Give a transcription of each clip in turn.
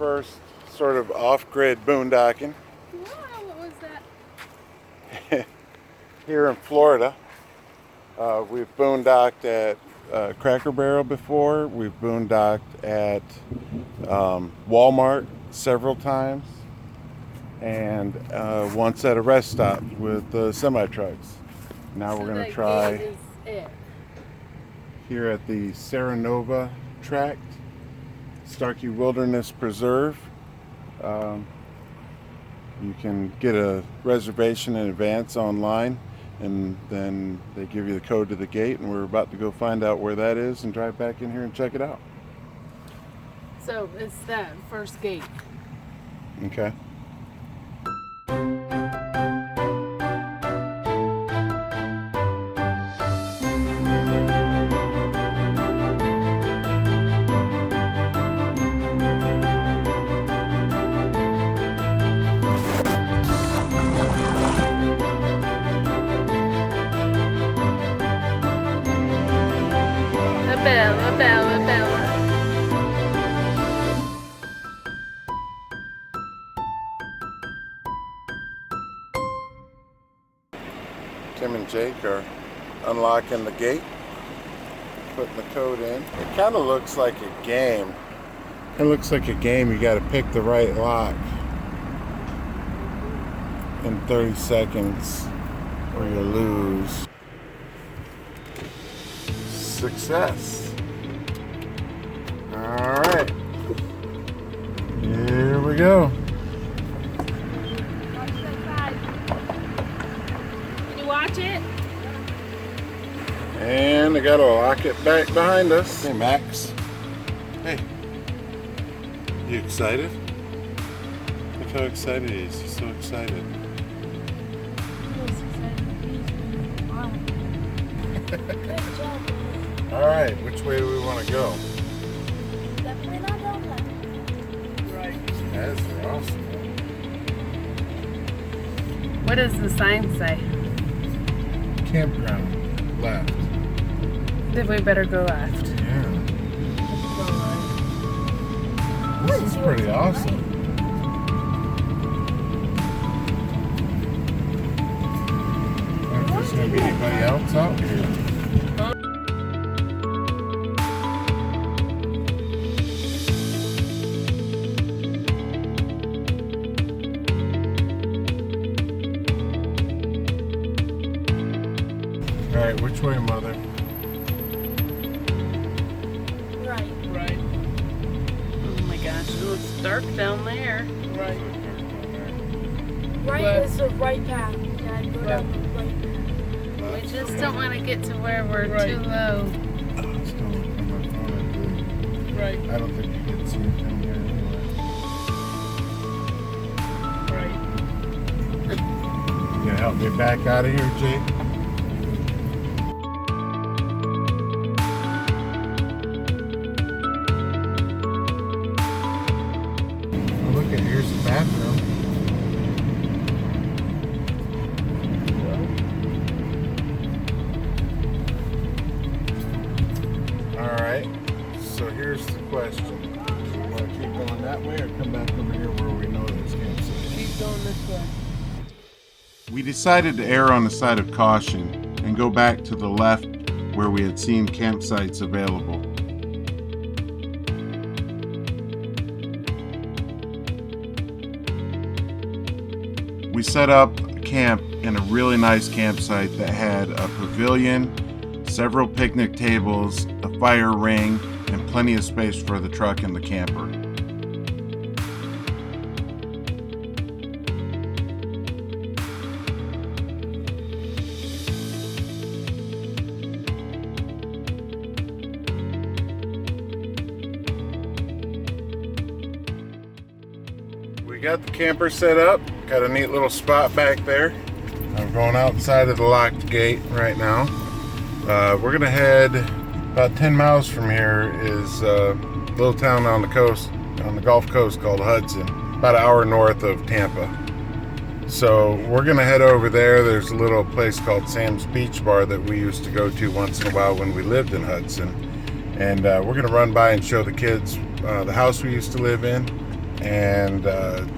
first sort of off-grid boondocking. Wow, what was that? Here in Florida. We've boondocked at Cracker Barrel before. We've boondocked at Walmart several times. And once at a rest stop with the semi-trucks. Now we're going to try here at the Serenova tract, Starkey Wilderness Preserve. You can get a reservation in advance online, and then they give you the code to the gate, and we're about to go find out where that is and drive back in here and check it out. So it's that first gate. Okay. A bell. Tim and Jake are unlocking the gate, putting the code in. It kind of looks like a game. It looks like a game. You got to pick the right lock in 30 seconds or you lose. Success. All right. Here we go. Can you watch it? And I gotta lock it back behind us. Hey, Max. Hey. You excited? Look how excited he is. He's so excited. All right, which way do we want to go? Definitely not down left. Right. That's awesome. What does the sign say? Campground, left. Then we better go left. Yeah. This is pretty awesome. I wonder if there's going to be anybody else out here. All right, which way, Mother? Right. Oh my gosh, it looks dark down there. Right is the right path. Dad, go down the right path. We just don't want to get to where we're too low. Oh, still looking on my phone. Right. I don't think you can see it down here anyway. Right. You gonna help me back out of here, Jake? Oh, look at, here's the bathroom. Alright, so here's the question. Do we want to keep going that way or come back over here where we know there's campsites? Keep going this way. We decided to err on the side of caution and go back to the left where we had seen campsites available. We set up camp in a really nice campsite that had a pavilion, several picnic tables, a fire ring, and plenty of space for the truck and the camper. We got the camper set up, got a neat little spot back there. I'm going outside of the locked gate right now. We're gonna head about 10 miles from here is a little town on the coast, on the Gulf Coast called Hudson, about an hour north of Tampa. So we're gonna head over there. There's a little place called Sam's Beach Bar that we used to go to once in a while when we lived in Hudson. And we're gonna run by and show the kids the house we used to live in and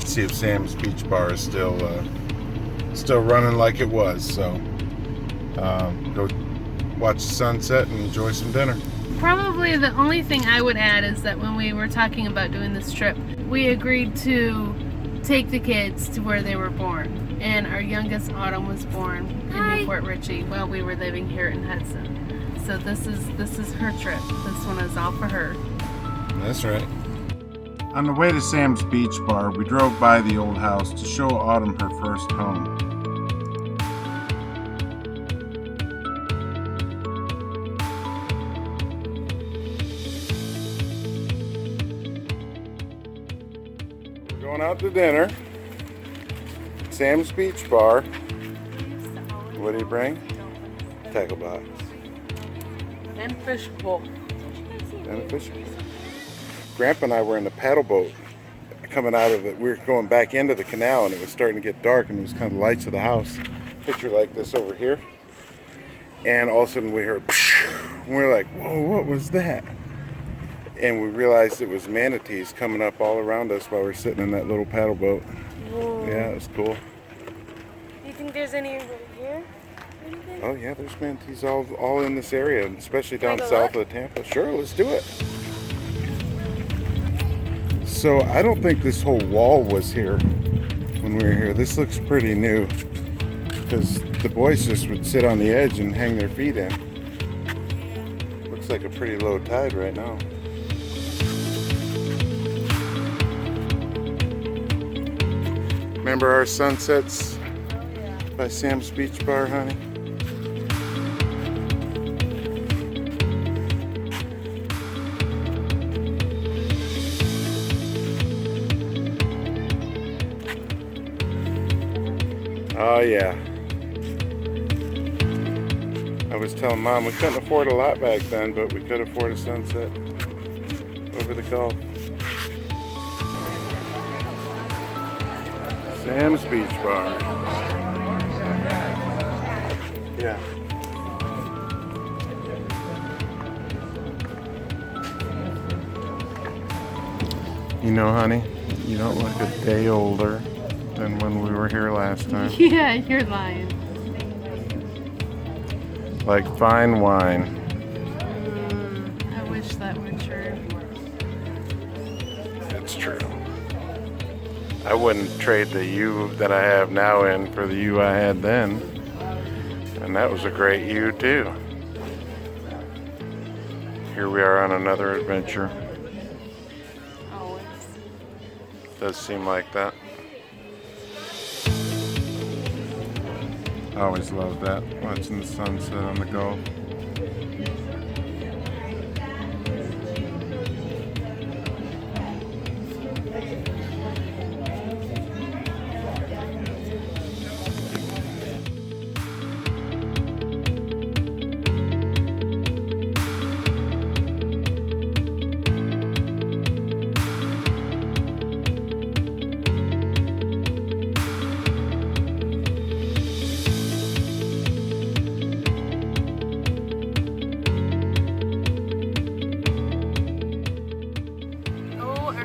see if Sam's Beach Bar is still running like it was. So go watch the sunset and enjoy some dinner. Probably the only thing I would add is that when we were talking about doing this trip, we agreed to take the kids to where they were born. And our youngest, Autumn, was born in Newport Richey while we were living here in Hudson. So this is her trip. This one is all for her. That's right. On the way to Sam's Beach Bar, we drove by the old house to show Autumn her first home. We're going out to dinner. Sam's Beach Bar. What do you bring? Tackle box. And fish bowl. And a fish bowl. Grandpa and I were in the paddle boat coming out of it. We were going back into the canal and it was starting to get dark and it was kind of the lights of the house. Picture like this over here. And all of a sudden we heard, and we were like, whoa, what was that? And we realized it was manatees coming up all around us while we were sitting in that little paddle boat. Whoa. Yeah, it was cool. Do you think there's any right here? Anything? Oh yeah, there's manatees all in this area, and especially down Can I go south of Tampa. Sure, let's do it. So I don't think this whole wall was here when we were here. This looks pretty new because the boys just would sit on the edge and hang their feet in. Looks like a pretty low tide right now. Remember our sunsets by Sam's Beach Bar, honey? Oh yeah. I was telling Mom we couldn't afford a lot back then, but we could afford a sunset over the Gulf. Sam's Beach Bar. Yeah. You know, honey, you don't look a day older than when we were here last time. Yeah, you're lying. Like fine wine. I wish that were true. It's true. I wouldn't trade the you that I have now in for the you I had then. And that was a great you too. Here we are on another adventure. Always. Does seem like that. I always loved that, watching the sunset on the Gulf.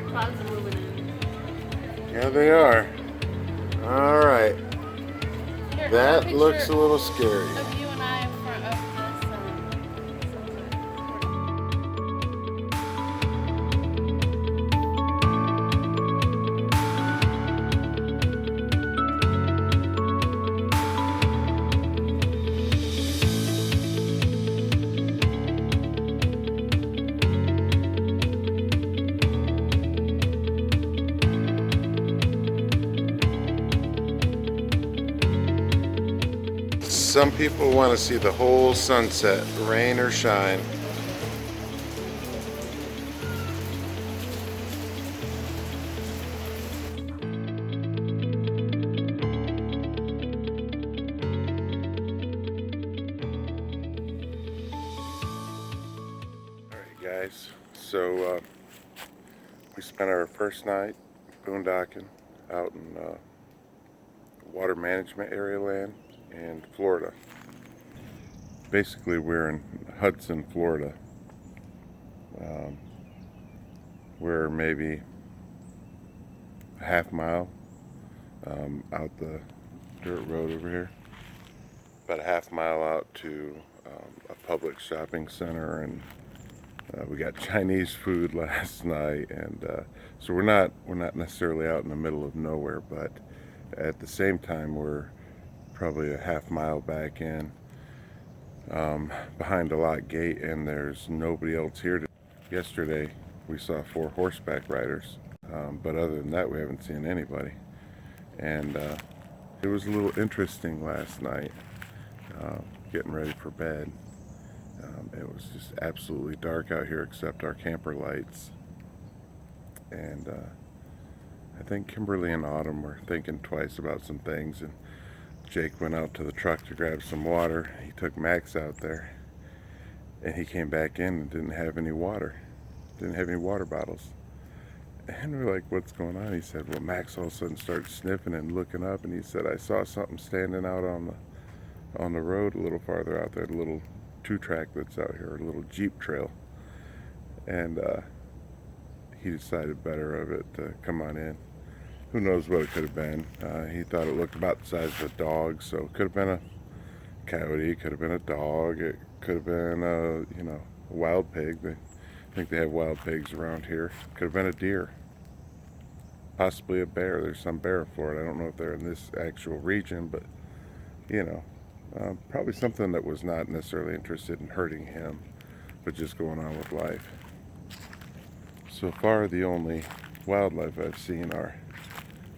Clouds are moving in. Yeah, they are. All right. Here, That picture looks a little scary. of you and I in front of Some people want to see the whole sunset, rain or shine. Alright guys, so we spent our first night boondocking out in water management area land in Florida. Basically, we're in Hudson, Florida. We're maybe a half mile out the dirt road over here. About a half mile out to a public shopping center, and we got Chinese food last night, and so we're not necessarily out in the middle of nowhere, but at the same time we're probably a half mile back in behind a lock gate, and there's nobody else here. Yesterday we saw 4 horseback riders, but other than that we haven't seen anybody, and it was a little interesting last night getting ready for bed. It was just absolutely dark out here except our camper lights, and I think Kimberly and Autumn were thinking twice about some things, and Jake went out to the truck to grab some water. He took Max out there, and he came back in and didn't have any water bottles. And we're like, what's going on? He said, well, Max all of a sudden started sniffing and looking up, and he said, I saw something standing out on the road a little farther out there, a little 2-track that's out here, a little Jeep trail. And he decided better of it to come on in. Who knows what it could have been. He thought it looked about the size of a dog, so it could have been a coyote, could have been a dog, it could have been a wild pig. I think they have wild pigs around here. Could have been a deer, possibly a bear. There's some bear in Florida. I don't know if they're in this actual region, but probably something that was not necessarily interested in hurting him, but just going on with life. So far, the only wildlife I've seen are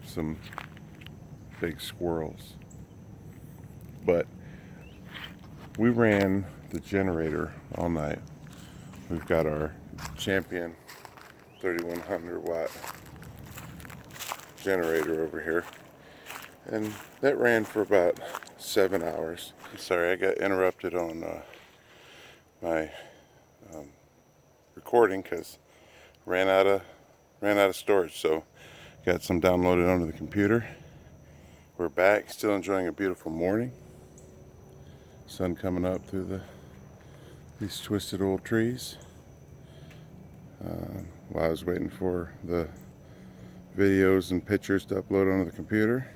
some big squirrels. But we ran the generator all night. We've got our Champion 3100 watt generator over here, and that ran for about 7 hours. Sorry, I got interrupted on my recording because ran out of storage, so got some downloaded onto the computer. We're back, still enjoying a beautiful morning. Sun coming up through these twisted old trees. While I was waiting for the videos and pictures to upload onto the computer,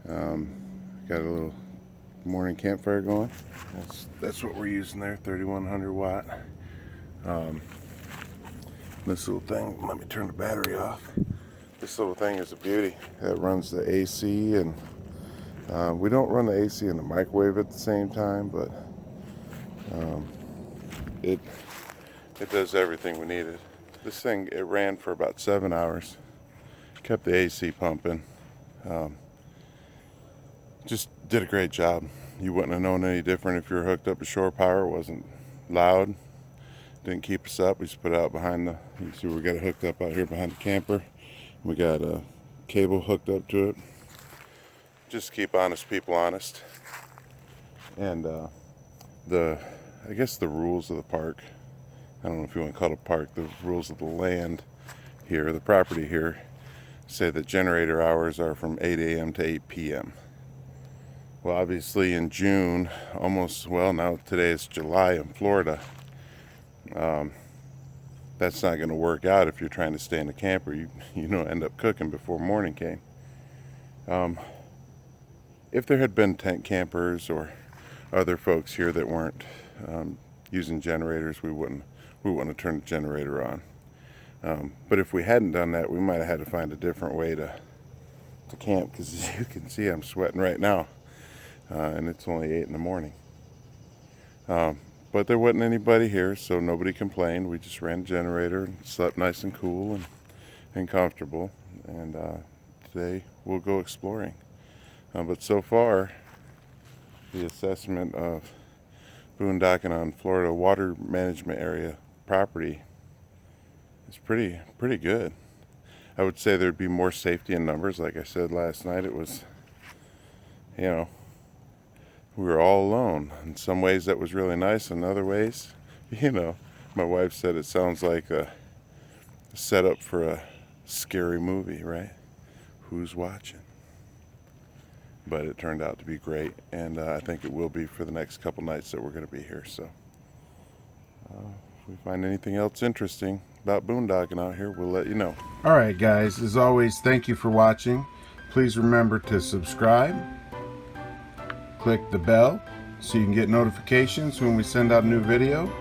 got a little morning campfire going. That's what we're using there, 3100 watt. This little thing, let me turn the battery off. This little thing is a beauty. That runs the AC, and we don't run the AC and the microwave at the same time, but it does everything we needed. This thing, it ran for about 7 hours, kept the AC pumping, just did a great job. You wouldn't have known any different if you were hooked up to shore power. It wasn't loud, didn't keep us up. We just put it out behind you see we got it hooked up out here behind the camper. We got a cable hooked up to it. Just keep honest people honest. And I guess the rules of the park, I don't know if you want to call it a park, the rules of the land here, the property here, say that generator hours are from 8 a.m. to 8 p.m. Well, obviously in June, now today is July in Florida, that's not going to work out if you're trying to stay in the camper. You end up cooking before morning came. If there had been tent campers or other folks here that weren't using generators, we wouldn't have turned the generator on. But if we hadn't done that, we might have had to find a different way to camp, because as you can see, I'm sweating right now, and it's only 8 in the morning. But there wasn't anybody here, so nobody complained. We just ran the generator and slept nice and cool and comfortable. And today we'll go exploring. But so far, the assessment of boondocking on Florida water management area property is pretty good. I would say there'd be more safety in numbers. Like I said last night, it was, we were all alone. In some ways that was really nice. In other ways, my wife said it sounds like a setup for a scary movie, right? Who's watching? But it turned out to be great, and I think it will be for the next couple nights that we're going to be here. So we find anything else interesting about boondocking out here, we'll let you know. All right, guys, as always, thank you for watching. Please remember to subscribe, click the bell so you can get notifications when we send out a new video.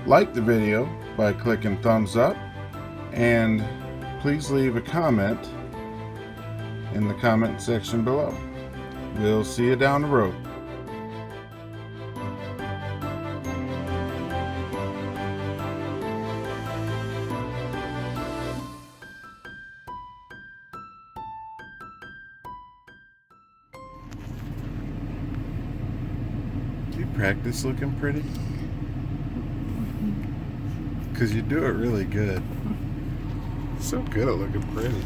Like the video by clicking thumbs up, and please leave a comment in the comment section below. We'll see you down the road. Do you practice looking pretty? Because you do it really good. So good at looking pretty.